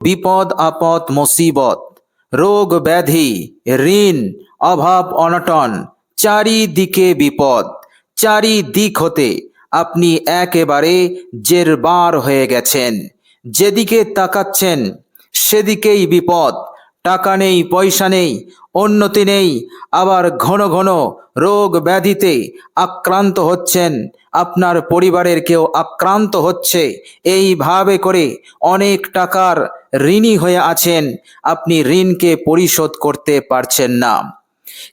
বিপদ আপদ মুসিবত, রোগ ব্যাধি, ঋণ, অভাব অনটন, চারিদিকে বিপদ। চারিদিক হতে আপনি একেবারে জেরবার হয়ে গেছেন। যেদিকে তাকাচ্ছেন সেদিকেই বিপদ। টাকা নেই, পয়সা নেই, উন্নতি নেই, আবার ঘন ঘন রোগ ব্যাধিতে আক্রান্ত হচ্ছেন। আপনার পরিবারের কেউ আক্রান্ত হচ্ছে। এইভাবে করে অনেক টাকার ঋণী হয়ে আছেন। আপনি ঋণকে পরিশোধ করতে পারছেন না।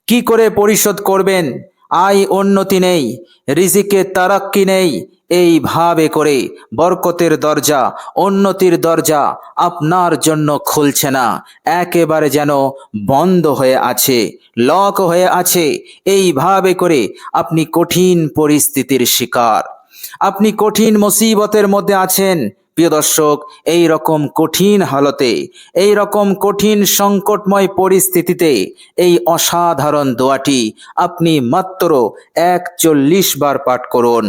কি করে পরিশোধ করবেন? আয় উন্নতি নেই, রিজিকে তারাক্কি নেই। এইভাবে করে বরকতের দরজা, উন্নতির দরজা আপনার জন্য খুলছে না, একেবারে যেন বন্ধ হয়ে আছে, লক হয়ে আছে। এইভাবে করে আপনি কঠিন পরিস্থিতির শিকার, আপনি কঠিন মুসিবতের মধ্যে আছেন। প্রিয় দর্শক, এই রকম কঠিন হালতে, এই রকম কঠিন সংকটময় পরিস্থিতিতে এই অসাধারণ দোয়াটি আপনি মাত্র ৪১ বার পাঠ করুন।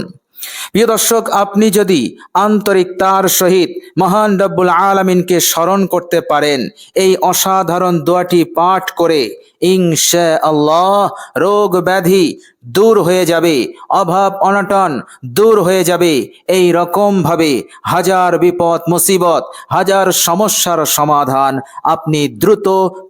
প্রিয় দর্শক, আপনি যদি আন্তরিকতার সহিত মহান রব্বুল আলামিনকে স্মরণ করতে পারেন, এই অসাধারণ দোয়াটি পাঠ করে ইনশাআল্লাহ রোগ ব্যাধি দূর হয়ে যাবে, অভাব অনটন দূর হয়ে যাবে। এই রকম ভাবে হাজার বিপদ মুসিবত, হাজার সমস্যার সমাধান আপনি দ্রুত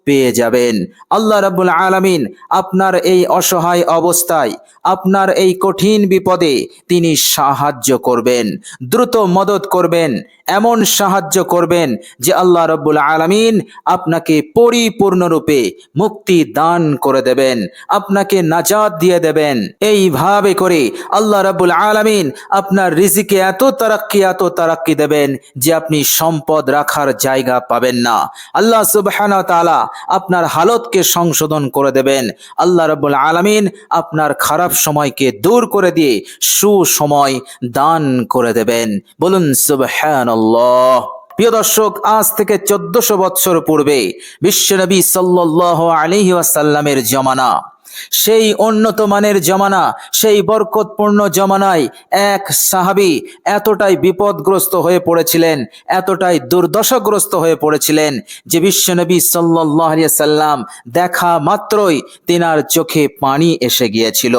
পেয়ে যাবেন। আল্লাহ রাব্বুল আলামিন আপনার এই অসহায় অবস্থায়, আপনার এই কঠিন বিপদে তিনি সাহায্য করবেন, দ্রুত মদত করবেন, এমন সাহায্য করবেন যে আল্লাহ রাব্বুল আলামিন আপনাকে পরিপূর্ণরূপে মুক্তি দান করে দেবেন, আপনাকে নাজাত দিয়ে দেবেন। এইভাবে করে আল্লাহ রাব্বুল আলামিন আপনার রিজিকে এত তারাক্কি দেবেন যে আপনি সম্পদ রাখার জায়গা পাবেন না। আল্লাহ সুবহানাহু ওয়া তাআলা আপনার হালতকে সংশোধন করে দেবেন। আল্লাহ রাব্বুল আলামিন আপনার খারাপ সময়কে দূর করে দিয়ে সুসময় দান করে দেবেন। বলুন সুবহানাল্লাহ। প্রিয় দর্শক, আজ থেকে 1400 বছর পূর্বে বিশ্বনবী সাল্লাল্লাহু আলাইহি ওয়াসাল্লামের জমানা, সেই উন্নত মানের জমানা, সেই বরকতপূর্ণ জমানায় এক সাহাবী এতটাই বিপদগ্রস্ত হয়ে পড়েছিলেন, এতটাই দুর্দশাগ্রস্ত হয়ে পড়েছিলেন যে বিশ্বনবী সাল্লাল্লাহু আলাইহি ওয়াসাল্লাম দেখা মাত্রই তিনার চোখে পানি এসে গিয়েছিল।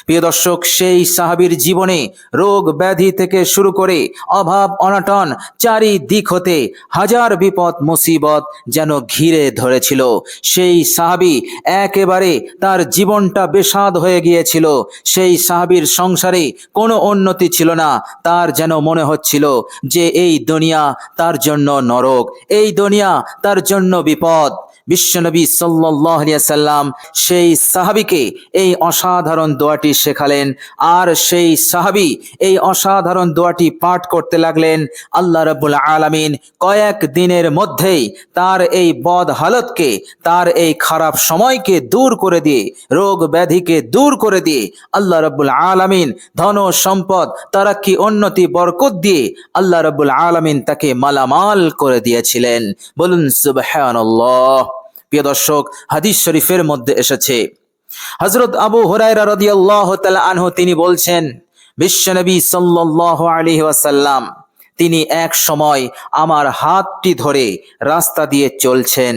প্রিয় দর্শক, সেই সাহাবীর জীবনে রোগ ব্যাধি থেকে শুরু করে অভাব অনটন, চারিদিক হতে হাজার বিপদ মুসিবত যেন ঘিরে ধরেছিল। সেই সাহাবী একেবারে তার জীবনটা বেস্বাদ হয়ে গিয়েছিল। সেই সাহাবীর সংসারে কোনো উন্নতি ছিল না। তার যেন মনে হচ্ছিল যে এই দুনিয়া তার জন্য নরক, এই দুনিয়া তার জন্য বিপদ। বিশ্বনবী সাল্লাল্লাহু আলাইহি ওয়াসাল্লাম সেই সাহাবীকে এই অসাধারণ দোয়াটি শেখালেন, আর সেই সাহাবী এই অসাধারণ দোয়াটি পাঠ করতে লাগলেন। আল্লাহ রাব্বুল আলামিন কয়েক দিনের মধ্যেই তার এই বদ হালতকে, তার এই খারাপ সময়কে দূর করে দিয়ে, রোগ ব্যাধিকে দূর করে দিয়ে আল্লাহ রাব্বুল আলামিন ধন সম্পদ, তারাক্কি, উন্নতি, বরকত দিয়ে আল্লাহ রাব্বুল আলামিন তাকে মালামাল করে দিয়েছিলেন। বলুন সুবহানাল্লাহ। প্রিয় দর্শক, হাদিস শরীফের মধ্যে এসেছে, হযরত আবু হুরায়রা রাদিয়াল্লাহু তাআলা আনহু তিনি বলছেন, বিশ্বনবী সাল্লাল্লাহু আলাইহি ওয়াসাল্লাম তিনি এক সময় আমার হাতটি ধরে রাস্তা দিয়ে চলছেন।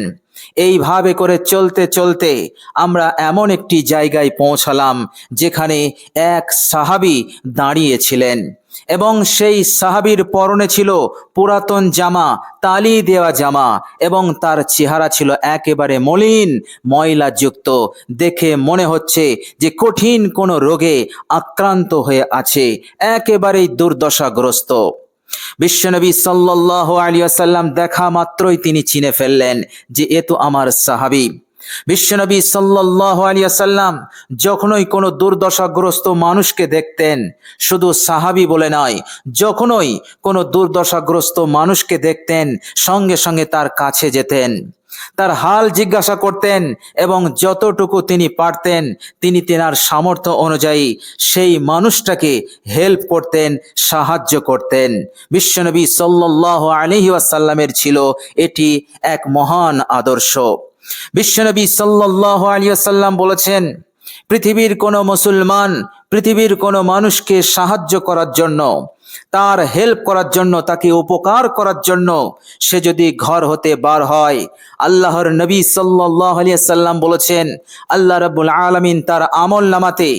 এইভাবে করে চলতে চলতে আমরা এমন একটি জায়গায় পৌঁছালাম যেখানে এক সাহাবী দাঁড়িয়েছিলেন এবং সেই সাহাবীর পরনে ছিল পুরাতন জামা, তালি দেওয়া জামা, এবং তার চেহারা ছিল একেবারে মলিন, ময়লাযুক্ত। দেখে মনে হচ্ছে যে কঠিন কোনো রোগে আক্রান্ত হয়ে আছে, একেবারেই দুর্দশাগ্রস্ত। বিশ্বনবী সাল্লাল্লাহু আলাইহি ওয়াসাল্লাম দেখা মাত্রই তিনি চিনে ফেললেন যে এ তো আমার সাহাবী। বিশ্বনবী সাল্লাল্লাহু আলাইহি ওয়াসাল্লাম যখনই কোনো দুর্দশাগ্রস্ত মানুষকে দেখতেন, শুধু সাহাবী বলে নয়, যখনই কোনো দুর্দশাগ্রস্ত মানুষকে দেখতেন সঙ্গে সঙ্গে তার কাছে যেতেন, তার হাল জিজ্ঞাসা করতেন এবং যতটুকু তিনি পারতেন তিনি তেনার সামর্থ্য অনুযায়ী সেই মানুষটাকে হেল্প করতেন, সাহায্য করতেন। বিশ্বনবী সাল্লাল্লাহু আলাইহি ওয়াসাল্লামের ছিল এটি এক মহান আদর্শ। বিশ্বনবী সাল্লাল্লাহু আলাইহি ওয়াসাল্লাম বলেছেন, পৃথিবীর কোনো মুসলমান পৃথিবীর কোনো মানুষকে সাহায্য করার জন্য তার হেল্প করার জন্য, তাকে উপকার করার জন্য সে যদি ঘর হতে বার হয়, আল্লাহর নবী সাল্লাল্লাহু আলাইহি সাল্লাম বলেছেন আল্লাহ রাব্বুল আলামিন তার আমল নামাতে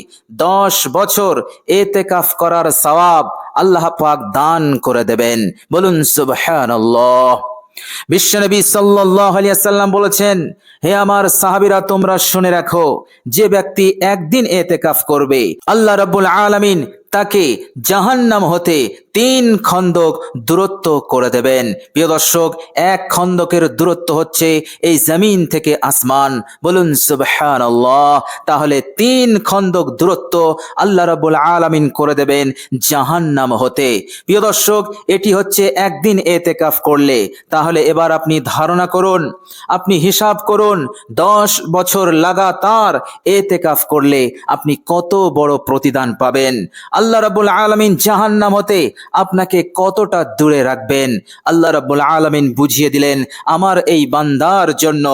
10 বছর ইতিকাফ করার সওয়াব আল্লাহ পাক দান করে দেবেন। বলুন সুবহানাল্লাহ। বিশ্বনবী সাল্লাল্লাহু আলাইহি সাল্লাম বলেছেন, হে আমার সাহাবীরা, তোমরা শুনে রাখো, যে ব্যক্তি একদিন ইতিকাফ করবে আল্লাহ রাব্বুল আলামিন তাকে জাহান্নাম হতে 3 খন্দক দূরত্ব করে দেবেন। প্রিয় দর্শক, 1 খন্দকের দূরত্ব হচ্ছে এই জমিন থেকে আসমান। বলুন সুবহানাল্লাহ। তাহলে 3 খন্দক দূরত্ব আল্লাহ রাব্বুল আলামিন করে দেবেন জাহান্নাম হতে। প্রিয় দর্শক, এটি হচ্ছে একদিন ইতিকাফ করলে। তাহলে এবার আপনি ধারণা করুন, আপনি হিসাব করুন, 10 বছর লাগাতার ইতিকাফ করলে আপনি কত বড় প্রতিদান পাবেন। আল্লাহ রাব্বুল আলামিন জাহান্নাম হতে আপনাকে কতটা দূরে রাখবেন। আল্লাহ রাব্বুল আলামিন বুঝিয়ে দিলেন, আমার এই বান্দার জন্য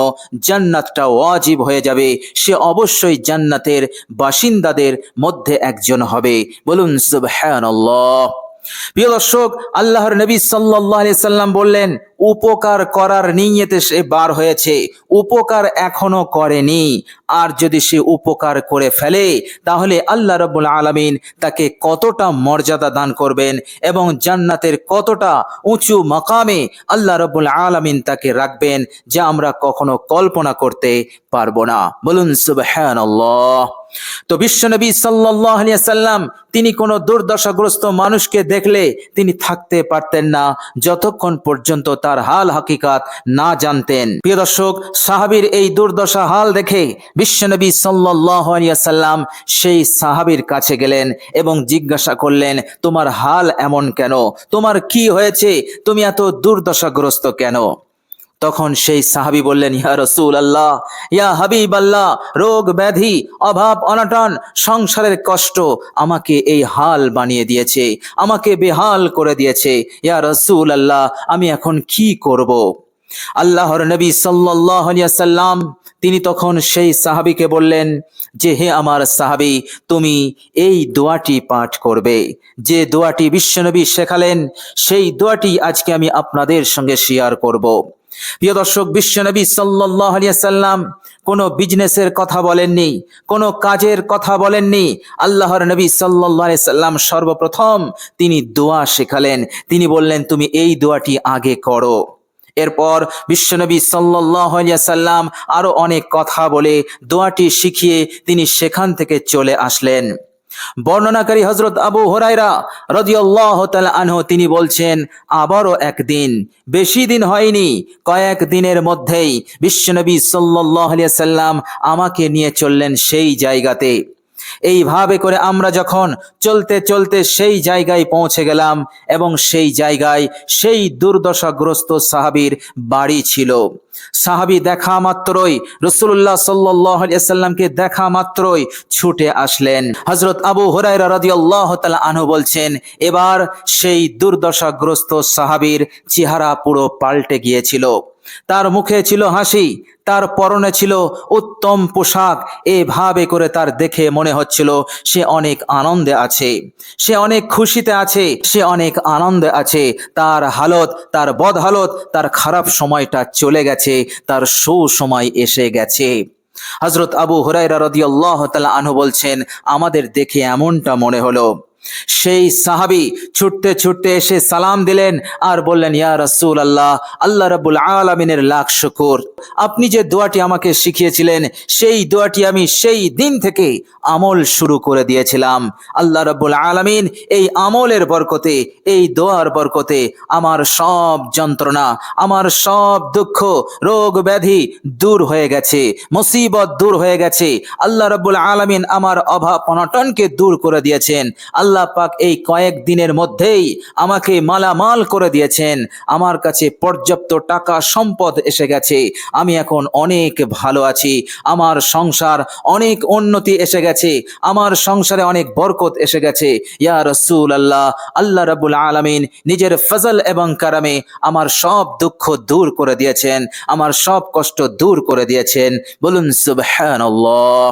জান্নাতটা ওয়াজিব হয়ে যাবে, সে অবশ্যই জান্নাতের বাসিন্দাদের মধ্যে একজন হবে। বলুন সুবহানাল্লাহ। প্রিয় দর্শক, আল্লাহর নবী সাল্লাল্লাহু আলাইহি সাল্লাম বললেন, উপকার করার নিয়তে সে বার হয়েছে, উপকার এখনো করেনি। আর যদি সে উপকার করে ফেলে তাহলে আল্লাহ রাব্বুল আলামিন তাকে কতটা মর্যাদা দান করবেন এবং জান্নাতের কতটা উঁচু মাকামে আল্লাহ রাব্বুল আলামিন তাকে রাখবেন, যা আমরা কখনো কল্পনা করতে পারবো না। বলুন সুবহানাল্লাহ। তো বিশ্বনবী সাল্লাল্লাহু আলাইহি সাল্লাম তিনি কোনো দুর্দশাগ্রস্ত মানুষকে দেখলে তিনি থাকতে পারতেন না যতক্ষণ পর্যন্ত তার হাল হাকিকাত না জানতেন। প্রিয় দর্শক, সাহাবীর এই দুর্দশা হাল দেখে বিশ্বনবী সাল্লাল্লাহু আলাইহি সাল্লাম সেই সাহাবীর কাছে গেলেন এবং জিজ্ঞাসা করলেন, তোমার হাল এমন কেন? তোমার কি হয়েছে? তুমি এত দুর্দশাগ্রস্ত কেন? তখন সেই সাহাবী বললেন, ইয়া রাসূলুল্লাহ, ইয়া হাবিবাল্লাহ, রোগ ব্যাধি, অভাব অনটন, সংসারের কষ্ট আমাকে এই হাল বানিয়ে দিয়েছে, আমাকে বেহাল করে দিয়েছে। ইয়া রাসূলুল্লাহ, আমি এখন কি করব? আল্লাহর নবী সাল্লাল্লাহু আলাইহি সাল্লাম তিনি তখন সেই সাহাবীকে বললেন যে, হে আমার সাহাবী, তুমি এই দোয়াটি পাঠ করবে। যে দোয়াটি বিশ্বনবী শেখালেন, সেই দোয়াটি আজকে আমি আপনাদের সঙ্গে শেয়ার করব। প্রিয় দর্শক, বিশ্বনবী সাল্লাল্লাহু আলাইহি সাল্লাম কোনো বিজনেসের কথা বলেননি, কোনো কাজের কথা বলেননি। আল্লাহর নবী সাল্লাল্লাহু আলাইহি সাল্লাম সর্বপ্রথম তিনি দোয়া শেখালেন। তিনি বললেন, তুমি এই দোয়াটি আগে করো। এরপর বিশ্বনবী সাল্লাল্লাহু আলাইহি সাল্লাম আরো অনেক কথা বলে দোয়াটি শিখিয়ে তিনি সেখান থেকে চলে আসলেন। বর্ণনাকারী হযরত আবু হুরায়রা রাদিয়াল্লাহু তাআলা আনহু তিনি বলছেন, আবারও একদিন, বেশি দিন হয়নি, কয়েক দিনের মধ্যেই বিশ্বনবী সাল্লাল্লাহু আলাইহি সাল্লাম আমাকে নিয়ে চললেন সেই জায়গাতে। এইভাবে করে আমরা যখন চলতে চলতে সেই জায়গায় পৌঁছে গেলাম এবং সেই জায়গায় সেই দুর্দশাগ্রস্ত সাহাবীর বাড়ি ছিল। সাহাবী দেখা মাত্রই, রাসূলুল্লাহ সাল্লাল্লাহু আলাইহি সাল্লামকে দেখা মাত্রই ছুটে আসলেন। হযরত আবু হুরায়রা রাদিয়াল্লাহু তাআলা আনহু বলছেন, এবার সেই দুর্দশাগ্রস্ত সাহাবীর চেহারা পুরো পাল্টে গিয়েছিল। তার মুখে ছিল হাসি, তার পরনে ছিল উত্তম পোশাক। এভাবে করে তার দেখে মনে হচ্ছিল সে অনেক আনন্দে আছে, সে অনেক খুশিতে আছে, সে অনেক আনন্দে আছে। তার হালত, তার বদ হালত, তার খারাপ সময়টা চলে গেছে, তার সুসময় এসে গেছে। হযরত আবু হুরায়রা রাদিয়াল্লাহু তাআলা আনহু বলছেন, আমাদের দেখে এমনটা মনে হলো। সেই সাহাবী ছুটতে ছুটতে এসে সালাম দিলেন আর বললেন, ইয়া রাসূলুল্লাহ, আল্লাহ রাব্বুল আলামিনের লাখ শুকর, আপনি যে দোয়াটি আমাকে শিখিয়েছিলেন সেই দোয়াটি আমি সেই দিন থেকে আমল শুরু করে দিয়েছিলাম। আল্লাহ রাব্বুল আলামিন এই আমলের বরকতে, এই দোয়ার বরকতে আমার সব যন্ত্রণা, আমার সব দুঃখ, রোগ ব্যাধি দূর হয়ে গেছে, মুসিবত দূর হয়ে গেছে। আল্লাহ রাব্বুল আলামিন আমার অভাব অনটনকে দূর করে দিয়েছেন। আল্লাহ পাক এই কয়েক দিনের মধ্যেই আমাকে মালামাল করে দিয়েছেন। আমার কাছে পর্যাপ্ত টাকা সম্পদ এসে গেছে, আমি এখন অনেক ভালো আছি। আমার সংসার অনেক উন্নতি এসে গেছে, আমার সংসারে অনেক বরকত এসে গেছে। ইয়া রাসূলুল্লাহ, আল্লাহ রাব্বুল আলামিন নিজের ফজল এবং কারামে আমার সব দুঃখ দূর করে দিয়েছেন, আমার সব কষ্ট দূর করে দিয়েছেন। বলুন সুবহানাল্লাহ।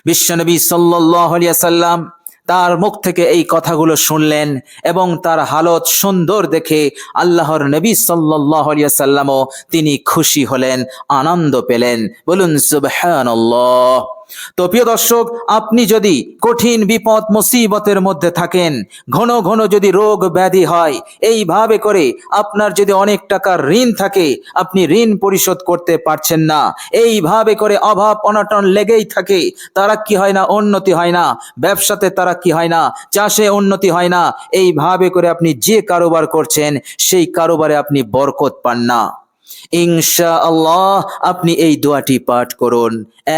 বিশ্বনবী সাল্লাল্লাহু আলাইহি সাল্লাম তার মুখ থেকে এই কথাগুলো শুনলেন এবং তার হালত সুন্দর দেখে আল্লাহর নবী সাল্লাল্লাহু আলাইহি ওয়াসাল্লামও তিনি খুশি হলেন, আনন্দ পেলেন। বলুন সুবহানাল্লাহ। তো প্রিয় দর্শক, আপনি যদি কঠিন বিপদ মুসিবতের মধ্যে থাকেন, ঘন ঘন যদি রোগ ব্যাধি হয়, এইভাবে করে আপনার যদি অনেক টাকার ঋণ থাকে, আপনি ঋণ পরিশোধ করতে পারছেন না, এইভাবে করে অভাব অনটন লেগেই থাকে, তারা কি হয় না, উন্নতি হয় না, ব্যবসাতে তারা কি হয় না, চাষে উন্নতি হয় না, এইভাবে করে আপনি যে কারোবার করছেন সেই কারোবারে আপনি বরকত পান না, ইনশাআল্লাহ আপনি এই দোয়াটি পাঠ করুন।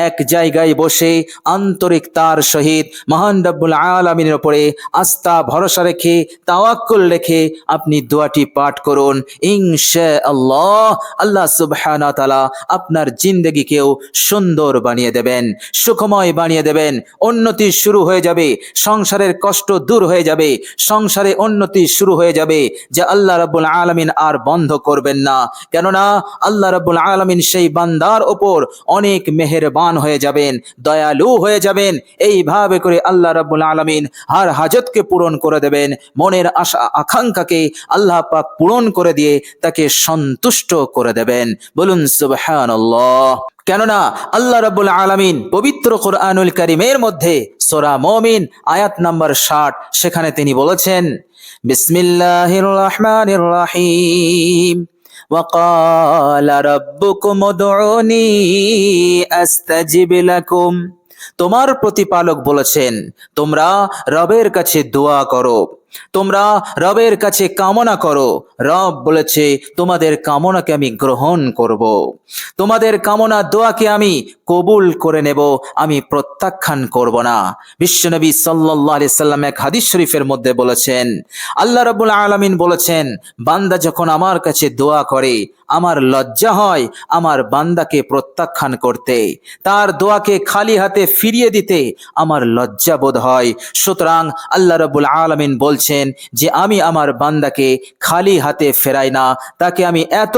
এক জায়গায় বসে আন্তরিকতার সহিত মহান রব্বুল আলামিনের উপরে আস্থা ভরসা রেখে, তাওয়াক্কুল রেখে আপনি দোয়াটি পাঠ করুন। ইনশাআল্লাহ আল্লাহ সুবহানাহু ওয়া তাআলা আপনার জিন্দেগিকেও সুন্দর বানিয়ে দেবেন, সুখময় বানিয়ে দেবেন, উন্নতি শুরু হয়ে যাবে, সংসারের কষ্ট দূর হয়ে যাবে, সংসারে উন্নতি শুরু হয়ে যাবে, যা আল্লাহ রাব্বুল আলামিন আর বন্ধ করবেন না। কেননা আল্লাহ রাব্বুল আলামিন সেই বান্দার ওপর অনেক মেহেরবান হয়ে যাবেন, দয়ালু হয়ে যাবেন। এইভাবে করে আল্লাহ রাব্বুল আলামিন হার হাজতকে পূরণ করে দেবেন, মনের আশা আকাঙ্ক্ষাকে আল্লাহ পাক পূরণ করে দিয়ে তাকে সন্তুষ্ট করে দেবেন। বলুন সুবহানাল্লাহ। কেননা আল্লাহ রাব্বুল আলামিন পবিত্র কোরআনুল কারীমের মধ্যে সূরা মুমিন আয়াত নাম্বার 60, সেখানে তিনি বলেছেন, বিসমিল্লাহির রহমানির রহিম, ওয়াকালা রাব্বুকুম উদউনি আস্তাজিব লাকুম। তোমার প্রতিপালক বলেছেন, তোমরা রবের কাছে দোয়া করো, তোমরা রবের কাছে কামনা করো। রব বলেছে, তোমাদের কামনাকে আমি গ্রহণ করব, তোমাদের কামনা দোয়াকে আমি কবুল করে নেব, আমি প্রত্যাখ্যান করব না। বিশ্বনবী সাল্লাল্লাহু আলাইহি সাল্লাম এক হাদিস শরীফের মধ্যে বলেছেন, আল্লাহ রাব্বুল আলামিন বলেছেন, বান্দা যখন আমার কাছে দোয়া করে, আমার লজ্জা হয় আমার বান্দাকে প্রত্যাখ্যান করতে, তার দোয়াকে খালি হাতে ফিরিয়ে দিতে আমার লজ্জা বোধ হয়। সুতরাং আল্লাহ রাব্বুল আলামিন বলছেন যে আমি আমার বান্দাকে খালি হাতে ফেরাই না, তাকে আমি এত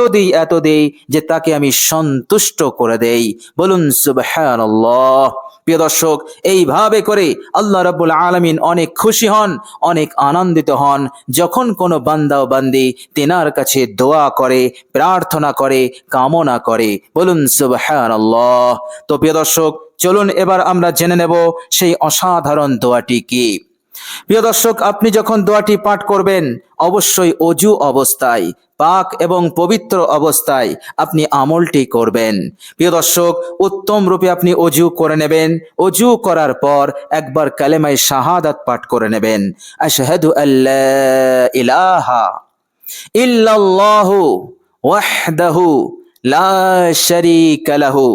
দেই যে তাকে আমি সন্তুষ্ট করে দেই। বলুন সুবহানাল্লাহ। প্রিয় দর্শক, এইভাবে করে আল্লাহ রাব্বুল আলামিন অনেক খুশি হন, অনেক আনন্দিত হন যখন কোনো বান্দা ও বান্দি তেনার কাছে দোয়া করে, প্রার্থনা করে, কামনা করে। বলুন সুবহানাল্লাহ। তো প্রিয় দর্শক, চলুন এবার আমরা জেনে নেব সেই অসাধারণ দোয়াটি কি। প্রিয় দর্শক, আপনি যখন দোয়াটি পাঠ করবেন, অবশ্যই অজু অবস্থায়, পাক এবং পবিত্র অবস্থায় আপনি আমলটি করবেন। প্রিয় দর্শক, উত্তম রূপে আপনি অজু করে নেবেন। অজু করার পর একবার কালেমায়ে শাহাদাত পাঠ করে নেবেন, আশহাদু আল্লা ইলাহা ইল্লাল্লাহু ওয়াহদাহু লা শারীকা লাহু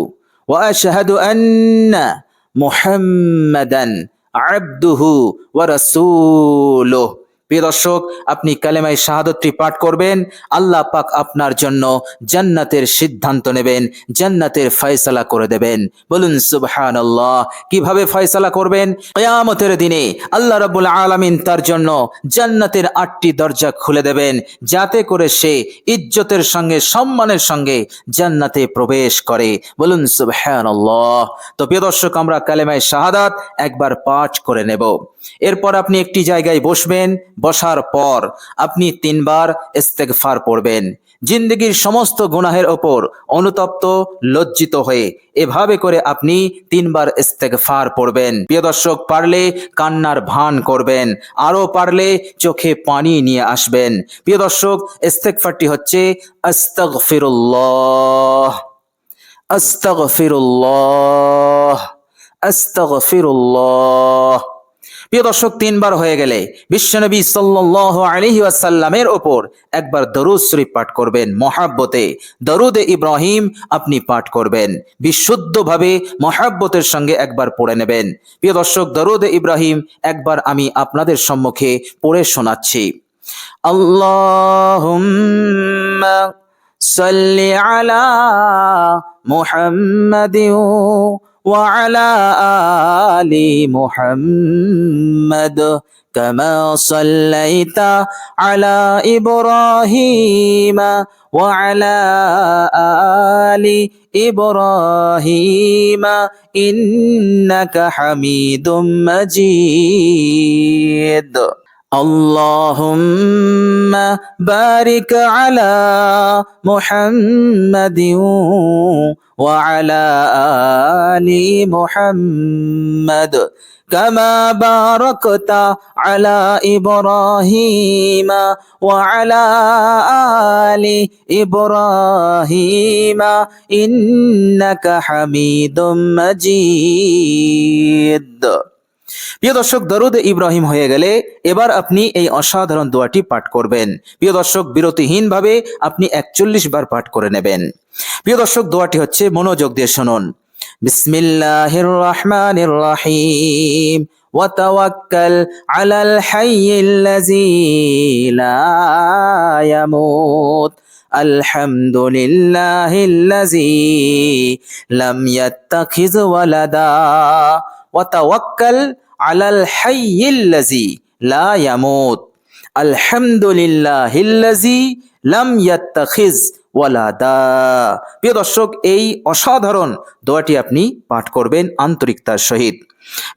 ওয়া আশহাদু আন্না মুহাম্মাদান আবদুহু ওয়া রাসূলুহু। প্রিয় দর্শক, আপনি কালেমায়ে শাহাদাতটি পাঠ করবেন, আল্লাহ পাক আপনার জন্য জান্নাতের সিদ্ধান্ত নেবেন, জান্নাতের ফয়সালা করে দেবেন। বলুন সুবহানাল্লাহ। কিভাবে ফয়সালা করবেন? কিয়ামতের দিনে আল্লাহ রাব্বুল আলামিন তার জন্য জান্নাতের 8টি দরজা খুলে দেবেন, যাতে করে সে ইজ্জতের সঙ্গে, সম্মানের সঙ্গে জান্নাতে প্রবেশ করে। বলুন সুবহানাল্লাহ। তো প্রিয় দর্শক, আমরা কালেমায়ে শাহাদাত একবার পাঠ করে নেব। এরপর আপনি একটি জায়গায় বসবেন, বসার পর আপনি 3 বার ইস্তেগফার পড়বেন, জিন্দগির সমস্ত গুনাহের ওপর অনুতপ্ত, লজ্জিত হয়ে এভাবে করে আপনি 3 বার ইস্তেগফার পড়বেন। প্রিয় দর্শক, পারলে কান্নার ভান করবেন, আরো পারলে চোখে পানি নিয়ে আসবেন। প্রিয় দর্শক, ইস্তেগফারটি হচ্ছে আস্তাগফিরুল্লাহ, আস্তাগফিরুল্লাহ, আস্তাগফিরুল্লাহ। প্রিয় দর্শক, 3 বার হয়ে গেলে বিশ্বনবী সাল্লাল্লাহু আলাইহি ওয়াসাল্লামের ওপর একবার দরুদ শরীফ পাঠ করবেন, মহাব্বতে দরুদে ইব্রাহিম আপনি পাঠ করবেন, বিশুদ্ধভাবে মহাব্বতের সঙ্গে একবার পড়ে নেবেন। প্রিয় দর্শক, দরুদে ইব্রাহিম একবার আমি আপনাদের সম্মুখে পড়ে শোনাচ্ছি। আল্লাহুম্মা সাল্লি আলা মুহাম্মাদিন وعلى آل محمد كما صليت على إبراهيم وعلى আলি ইব্রাহিম ইন্নাকা হামিদুম মাজিদ। اللهم بارك على محمد وعلى آل محمد كما باركت على إبراهيم وعلى آل إبراهيم إنك حميد مجيد। প্রিয় দর্শক, দরুদ ইব্রাহিম হয়ে গেলে এবার আপনি এই অসাধারণ দোয়াটি পাঠ করবেন। প্রিয় দর্শক, বিরতিহীনভাবে আপনি 41 বার পাঠ করে নেবেন। প্রিয় দর্শক, দোয়াটি হচ্ছে, মনোযোগ দিয়ে শুনুন। বিসমিল্লাহির রহমানির রহিম ওয়া তাওয়াক্কাল আলাল হাইয়িল্লাযী লা ইয়ামুত আলহামদুলিল্লাহিল্লাযী লাম ইয়াত্তাখিয ওয়ালাদা ওয়া তাওয়াক্কাল আলাল হাইয়িল্লাযী লা ইয়ামুত আলহামদুলিল্লাহিল্লাযী লাম ইয়াত্তাখিয ওয়ালাদা। প্রিয় দর্শক, এই অসাধারণ দোয়াটি আপনি পাঠ করবেন আন্তরিকতার সহিত।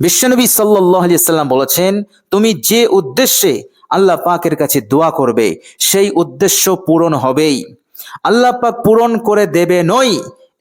বিশ্বনবী সাল্লাল্লাহু আলাইহি ওয়াসাল্লাম বলেছেন, তুমি যে উদ্দেশ্যে আল্লাহ পাকের কাছে দোয়া করবে সেই উদ্দেশ্য পূরণ হবেই। আল্লাহ পাক পূরণ করে দেবে নই,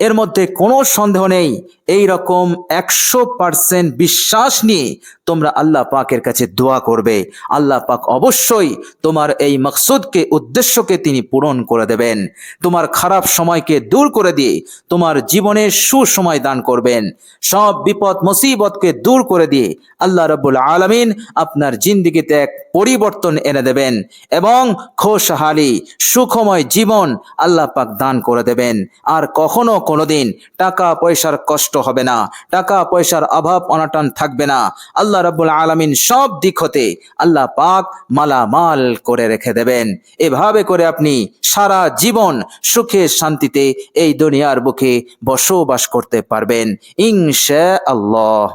এর মধ্যে কোনো সন্দেহ নেই। এই রকম 100% বিশ্বাস নিয়ে তোমরা আল্লাহ পাকের কাছে দোয়া করবে, আল্লাহ পাক অবশ্যই তোমার এই মকসুদকে, উদ্দেশ্যকে তিনি পূরণ করে দেবেন। তোমার খারাপ সময়কে দূর করে দিয়ে তোমার জীবনের সুসময় দান করবেন। সব বিপদ মুসিবতকে দূর করে দিয়ে আল্লাহ রাব্বুল আলামিন আপনার জিন্দেগিতে এক পরিবর্তন এনে দেবেন এবং খুশহালি সুখময় জীবন আল্লাহ পাক দান করে দেবেন। আর কখনো কোনোদিন টাকা পয়সার কষ্ট হবে না, টাকা পয়সার অভাব অনটন থাকবে না। আল্লাহ রাব্বুল আলামিন সব দিক হতে আল্লাহ পাক মালামাল করে রেখে দেবেন। এভাবে করে আপনি সারা জীবন সুখে শান্তিতে এই দুনিয়ার বুকে বসবাস করতে পারবেন ইনশাআল্লাহ।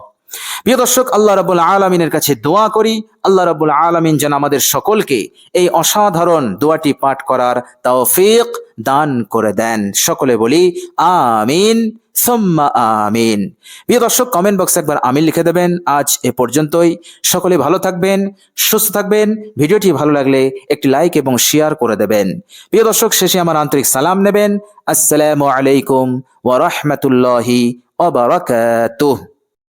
প্রিয় দর্শক, আল্লাহ রাব্বুল আলামিনের কাছে দোয়া করি, আল্লাহ রাব্বুল আলামিন যেন আমাদের সকলকে এই অসাধারণ দোয়াটি পাঠ করার তৌফিক দান করে দেন। সকলে বলি আমিন সুম্মা আমিন। প্রিয় দর্শক, কমেন্ট বক্সে একবার আমিন লিখে দেবেন। আজ এ পর্যন্তই। সকলে ভালো থাকবেন, সুস্থ থাকবেন। ভিডিওটি ভালো লাগলে একটি লাইক এবং শেয়ার করে দেবেন। প্রিয় দর্শক, শেষে আমার আন্তরিক সালাম নেবেন। আসসালামু আলাইকুম ওয়া রাহমাতুল্লাহি ওয়া বারাকাতুহু।